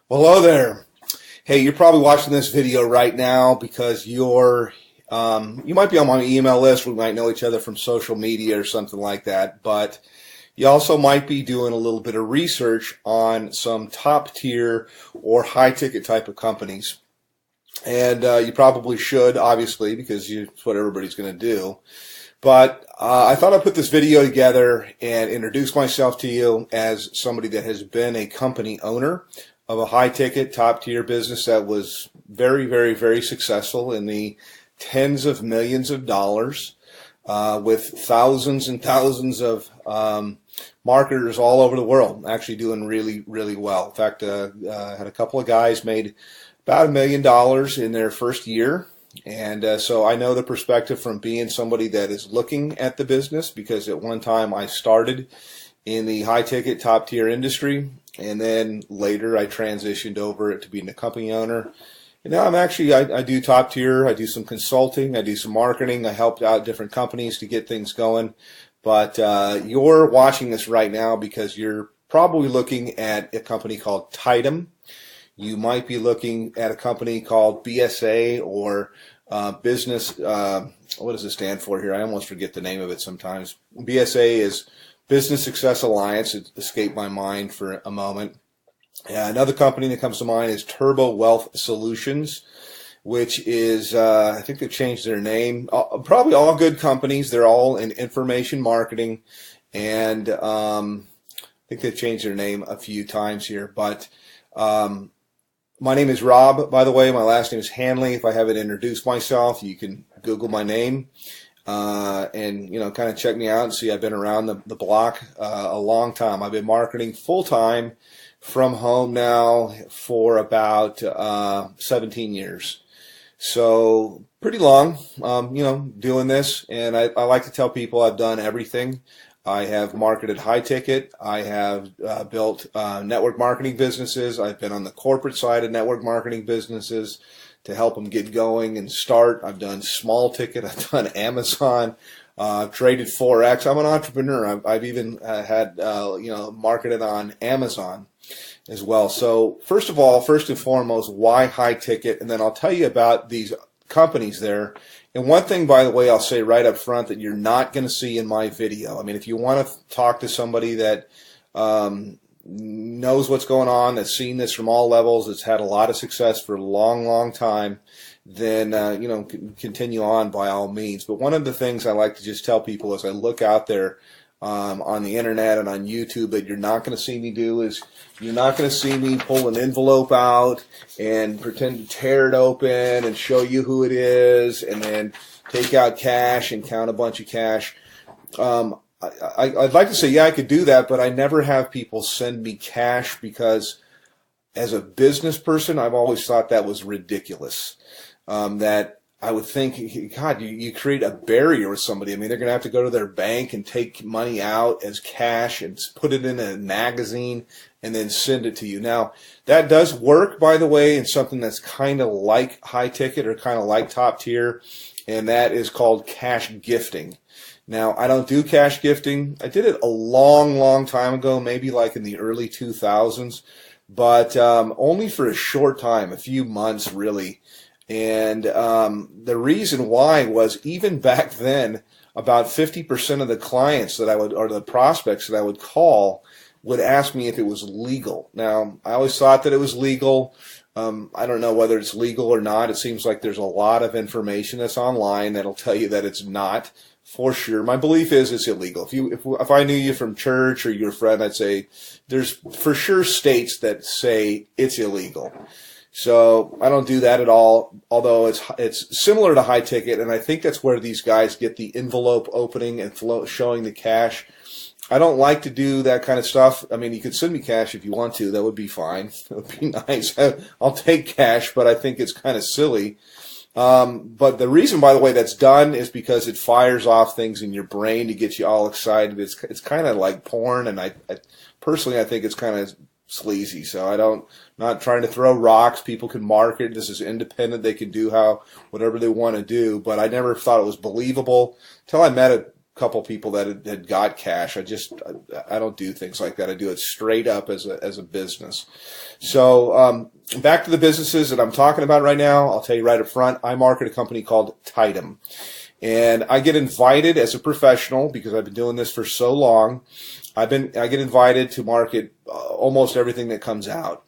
Well, hello there. Hey, you're probably watching this video right now because you might be on my email list. We might know each other from social media or something like that, but you also might be doing a little bit of research on some top tier or high ticket type of companies. And you probably should, obviously, because it's what everybody's going to do. But I thought I'd put this video together and introduce myself to you as somebody that has been a company owner of a high-ticket, top-tier business that was very, very, very successful in the tens of millions of dollars with thousands and thousands of marketers all over the world, actually doing really, really well. In fact, I had a couple of guys made about $1 million in their first year. And so I know the perspective from being somebody that is looking at the business, because at one time I started in the high-ticket, top-tier industry, and then later I transitioned over to being a company owner. And now I do top-tier, I do some consulting, I do some marketing, I helped out different companies to get things going. But you're watching this right now because you're probably looking at a company called Tidem. You might be looking at a company called BSA or business, what does it stand for here? I almost forget the name of it sometimes. BSA is Business Success Alliance. It escaped my mind for a moment. Another company that comes to mind is Turbo Wealth Solutions, which is, I think they've changed their name. Probably all good companies. They're all in information marketing. And I think they've changed their name a few times here. But my name is Rob, by the way. My last name is Hanley. If I haven't introduced myself, you can Google my name and kind of check me out and see I've been around the block a long time. I've been marketing full time from home now for about 17 years. So pretty long, doing this. And I like to tell people I've done everything. I have marketed high ticket. I have built network marketing businesses. I've been on the corporate side of network marketing businesses to help them get going and start. I've done small ticket. I've done Amazon. I've traded Forex. I'm an entrepreneur. I've even had marketed on Amazon as well. So first and foremost, why high ticket? And then I'll tell you about these companies there. And one thing, by the way, I'll say right up front that you're not going to see in my video. I mean, if you want to talk to somebody that knows what's going on, that's seen this from all levels, that's had a lot of success for a long, long time, then, continue on by all means. But one of the things I like to just tell people as I look out there on the internet and on YouTube that you're not going to see me do is you're not going to see me pull an envelope out and pretend to tear it open and show you who it is and then take out cash and count a bunch of cash. I'd like to say, yeah, I could do that, but I never have people send me cash because as a business person, I've always thought that was ridiculous. That I would think, God, you create a barrier with somebody. I mean, they're going to have to go to their bank and take money out as cash and put it in a magazine and then send it to you. Now, that does work, by the way, in something that's kind of like high ticket or kind of like top tier, and that is called cash gifting. Now, I don't do cash gifting. I did it a long, long time ago, maybe like in the early 2000s, but only for a short time, a few months really. And the reason why was even back then, about 50% of the clients that I would, or the prospects that I would call, would ask me if it was legal. Now, I always thought that it was legal. I don't know whether it's legal or not. It seems like there's a lot of information that's online that'll tell you that it's not for sure. My belief is it's illegal. If I knew you from church or you're a friend, I'd say there's for sure states that say it's illegal. So I don't do that at all, although it's similar to high ticket, and I think that's where these guys get the envelope opening and showing the cash. I don't like to do that kind of stuff. I mean, you could send me cash if you want to. That would be fine. That would be nice. I'll take cash, but I think it's kind of silly. But the reason, by the way, that's done is because it fires off things in your brain to get you all excited. It's kind of like porn, and I personally think it's kind of sleazy. So not trying to throw rocks. People can market. This is independent. They can do whatever they want to do. But I never thought it was believable until I met couple people that had got cash. I don't do things like that. I do it straight up as a business. So back to the businesses that I'm talking about right now. I'll tell you right up front. I market a company called Tidem. And I get invited as a professional, because I've been doing this for so long. I get invited to market almost everything that comes out.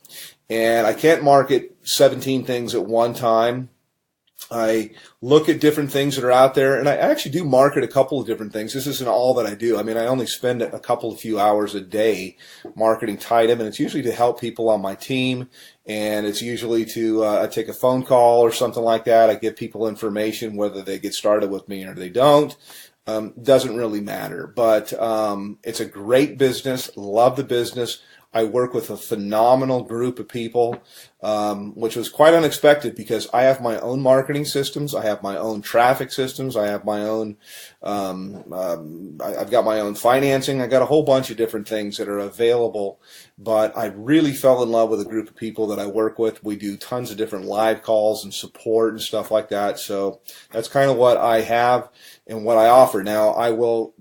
And I can't market 17 things at one time. I look at different things that are out there, and I actually do market a couple of different things. This isn't all that I do. I mean, I only spend a few hours a day marketing Tidem, and it's usually to help people on my team, and it's usually to I take a phone call or something like that. I give people information, whether they get started with me or they don't. Doesn't really matter, but it's a great business. Love the business. I work with a phenomenal group of people, which was quite unexpected, because I have my own marketing systems. I have my own traffic systems. I have my own, I've got my own financing. I got a whole bunch of different things that are available, but I really fell in love with a group of people that I work with. We do tons of different live calls and support and stuff like that. So that's kind of what I have and what I offer. Now, I will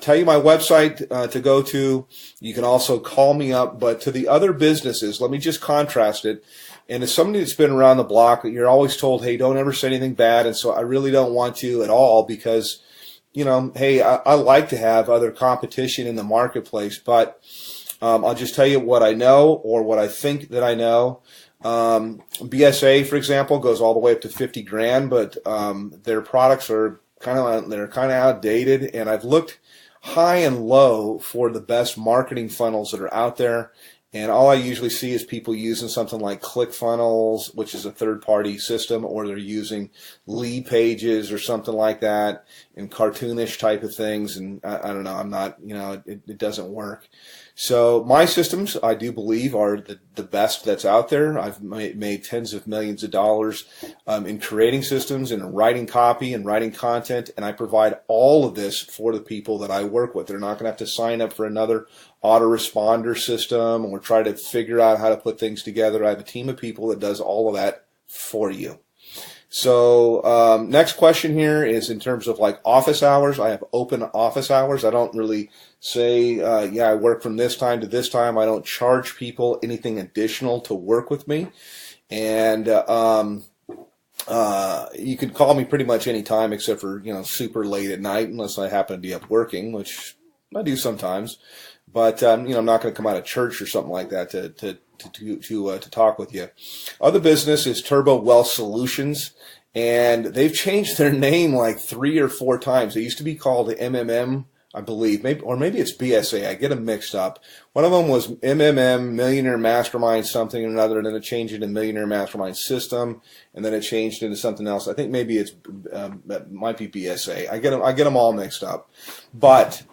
tell you my website to go to. You can also call me up. But to the other businesses, let me just contrast it. And as somebody that's been around the block, you're always told, hey, don't ever say anything bad. And so I really don't want to at all, because, you know, hey, I like to have other competition in the marketplace. But I'll just tell you what I know, or what I think that I know. BSA, for example, goes all the way up to 50 grand, but their products are kind of outdated, and I've looked high and low for the best marketing funnels that are out there, and all I usually see is people using something like ClickFunnels, which is a third-party system, or they're using Lead Pages or something like that, and cartoonish type of things, and I don't know, I'm not, you know, it doesn't work. So my systems, I do believe, are the best that's out there. I've made tens of millions of dollars in creating systems and writing copy and writing content, and I provide all of this for the people that I work with. They're not going to have to sign up for another autoresponder system or try to figure out how to put things together. I have a team of people that does all of that for you. So next question here is in terms of like office hours. I have open office hours. I don't really say, yeah, I work from this time to this time. I don't charge people anything additional to work with me. And you can call me pretty much any time except for, you know, super late at night, unless I happen to be up working, which I do sometimes. But, you know, I'm not going to come out of church or something like that to talk with you. Other business is Turbo Wealth Solutions, and they've changed their name like 3 or 4 times. They used to be called the MMM, I believe, maybe it's BSA. I get them mixed up. One of them was MMM, Millionaire Mastermind something or another, and then it changed into Millionaire Mastermind System, and then it changed into something else. I think maybe it might be BSA. I get them all mixed up, but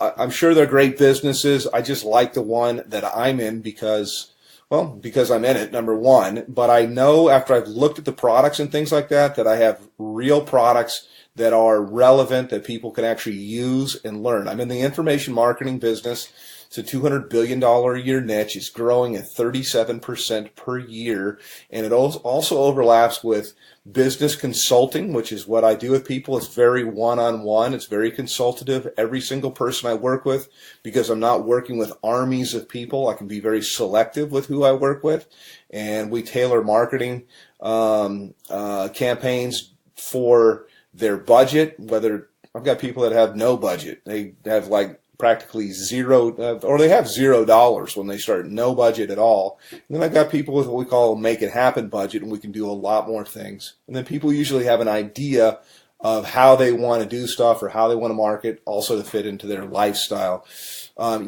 I'm sure they're great businesses. I just like the one that I'm in because I'm in it, number one. But I know after I've looked at the products and things like that, that I have real products that are relevant, that people can actually use and learn. I'm in the information marketing business. It's a $200 billion a year niche. It's growing at 37% per year. And it also overlaps with business consulting, which is what I do with people. It's very one-on-one. It's very consultative. Every single person I work with, because I'm not working with armies of people, I can be very selective with who I work with. And we tailor marketing campaigns for their budget. Whether I've got people that have no budget. They have like practically zero, or they have $0 when they start, no budget at all. And then I've got people with what we call a make it happen budget, and we can do a lot more things. And then people usually have an idea of how they want to do stuff or how they want to market, also to fit into their lifestyle.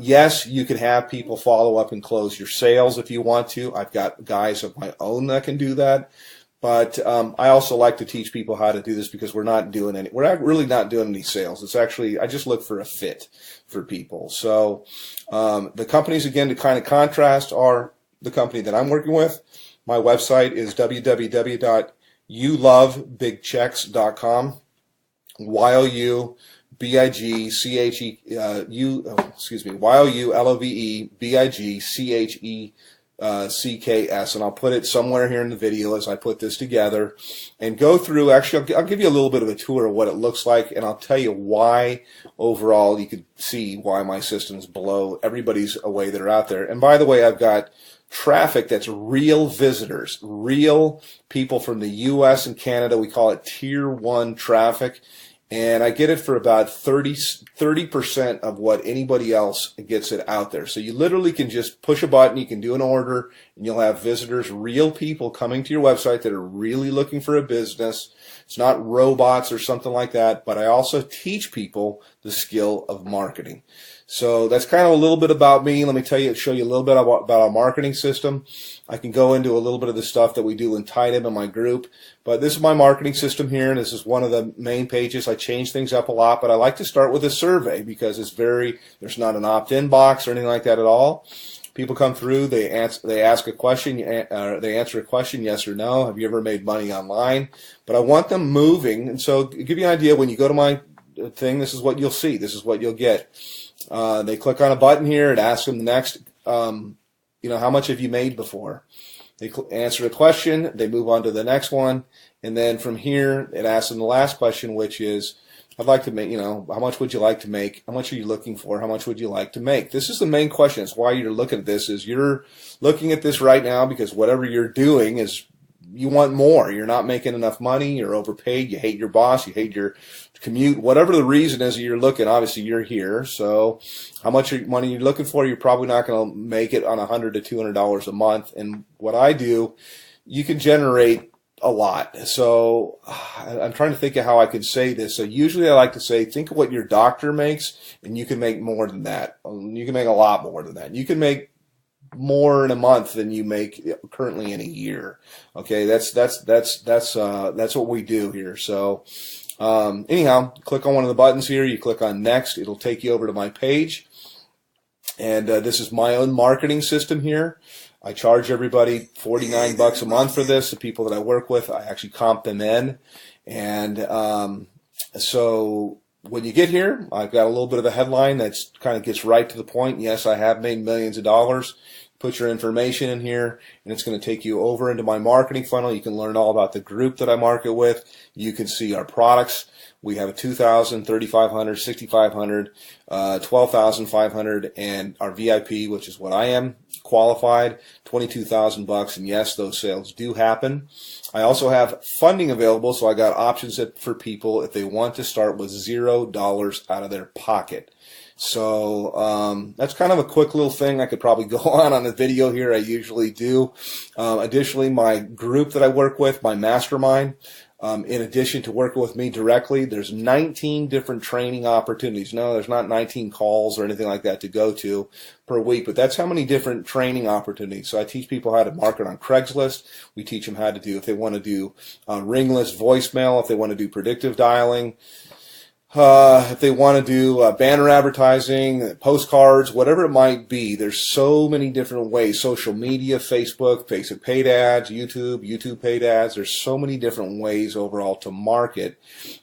Yes, you can have people follow up and close your sales if you want to. I've got guys of my own that can do that. But I also like to teach people how to do this, because we're not really not doing any sales. It's actually, I just look for a fit for people. So the companies, again, to kind of contrast, are the company that I'm working with. My website is www.youlovebigchecks.com. YOULOVEBIGCHECKS.com. CKS, and I'll put it somewhere here in the video as I put this together and go through. Actually, I'll give you a little bit of a tour of what it looks like, and I'll tell you why overall you could see why my system's below everybody's away that are out there. And by the way, I've got traffic that's real visitors, real people from the US and Canada. We call it tier 1 traffic. And I get it for about 30% of what anybody else gets it out there. So you literally can just push a button, you can do an order, and you'll have visitors, real people coming to your website that are really looking for a business. It's not robots or something like that, but I also teach people the skill of marketing. So that's kind of a little bit about me. Let me show you a little bit about our marketing system. I can go into a little bit of the stuff that we do in Tidem in my group, but this is my marketing system here, and this is one of the main pages. I change things up a lot, but I like to start with a survey because there's not an opt-in box or anything like that at all. People come through, they ask a question, they answer a question, yes or no. Have you ever made money online? But I want them moving, and so to give you an idea, when you go to my thing, this is what you'll see. This is what you'll get. They click on a button here. It asks them the next, how much have you made before? They answer a question. They move on to the next one. And then from here, it asks them the last question, which is, I'd like to make, how much would you like to make? How much are you looking for? How much would you like to make? This is the main question. It's why you're looking at this, is you're looking at this right now because whatever you're doing is you want more. You're not making enough money. You're overpaid. You hate your boss. You hate your commute. Whatever the reason is you're looking, obviously you're here. So how much money you're looking for, you're probably not going to make it on $100 to $200 a month. And what I do, you can generate a lot. So I'm trying to think of how I can say this. So usually I like to say, think of what your doctor makes, and you can make more than that. You can make a lot more than that. You can make more in a month than you make currently in a year. Okay, that's what we do here. So anyhow, click on one of the buttons here. You click on next. It'll take you over to my page. And this is my own marketing system here. I charge everybody $49 a month for this. The people that I work with, I actually comp them in. And so when you get here, I've got a little bit of a headline that kind of gets right to the point. Yes, I have made millions of dollars. Put your information in here, and it's going to take you over into my marketing funnel. You can learn all about the group that I market with. You can see our products. We have a $2,000, $3,500, $6,500, $12,500, and our VIP, which is what I am, qualified, $22,000. And yes, those sales do happen. I also have funding available, so I got options for people if they want to start with $0 out of their pocket. So that's kind of a quick little thing. I could probably go on the video here. I usually do. Additionally, my group that I work with, my mastermind, in addition to working with me directly, there's 19 different training opportunities. No, there's not 19 calls or anything like that to go to per week, but that's how many different training opportunities. So I teach people how to market on Craigslist. We teach them how to do, if they want to do ringless voicemail, if they want to do predictive dialing, if they want to do banner advertising, postcards, whatever it might be. There's so many different ways. Social media, Facebook paid ads, YouTube paid ads. There's so many different ways overall to market.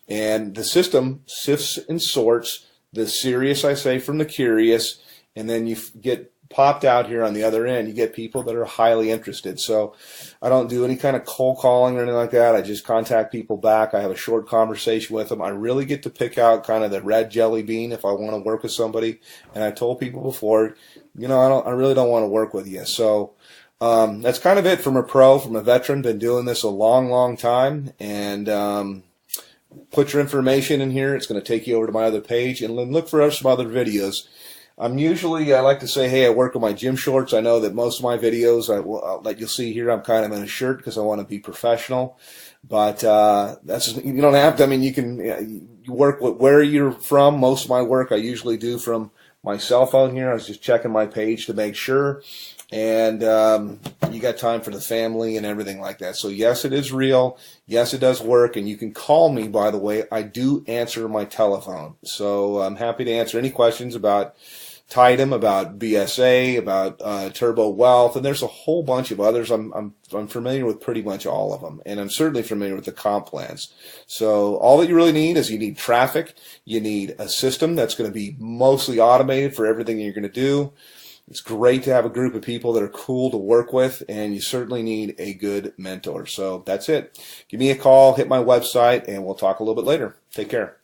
And the system sifts and sorts the serious, I say, from the curious, and then you get popped out here on the other end. You get people that are highly interested. So I don't do any kind of cold calling or anything like that. I just contact people back. I have a short conversation with them. I really get to pick out kind of the red jelly bean if I want to work with somebody. And I told people before, I really don't want to work with you. So that's kind of it from a veteran. Been doing this a long, long time. And put your information in here. It's going to take you over to my other page, and look for some other videos. I like to say, hey, I work on my gym shorts. I know that most of my videos that you'll see here, I'm kind of in a shirt because I want to be professional. But you don't have to. I mean, you can you work with where you're from. Most of my work I usually do from my cell phone here. I was just checking my page to make sure. And you got time for the family and everything like that. So yes, it is real. Yes, it does work. And you can call me, by the way. I do answer my telephone. So I'm happy to answer any questions about Tidem, about BSA, about Turbo Wealth, and there's a whole bunch of others. I'm familiar with pretty much all of them, and I'm certainly familiar with the comp plans. So all that you really need is you need traffic. You need a system that's going to be mostly automated for everything you're going to do. It's great to have a group of people that are cool to work with, and you certainly need a good mentor. So that's it. Give me a call, hit my website, and we'll talk a little bit later. Take care.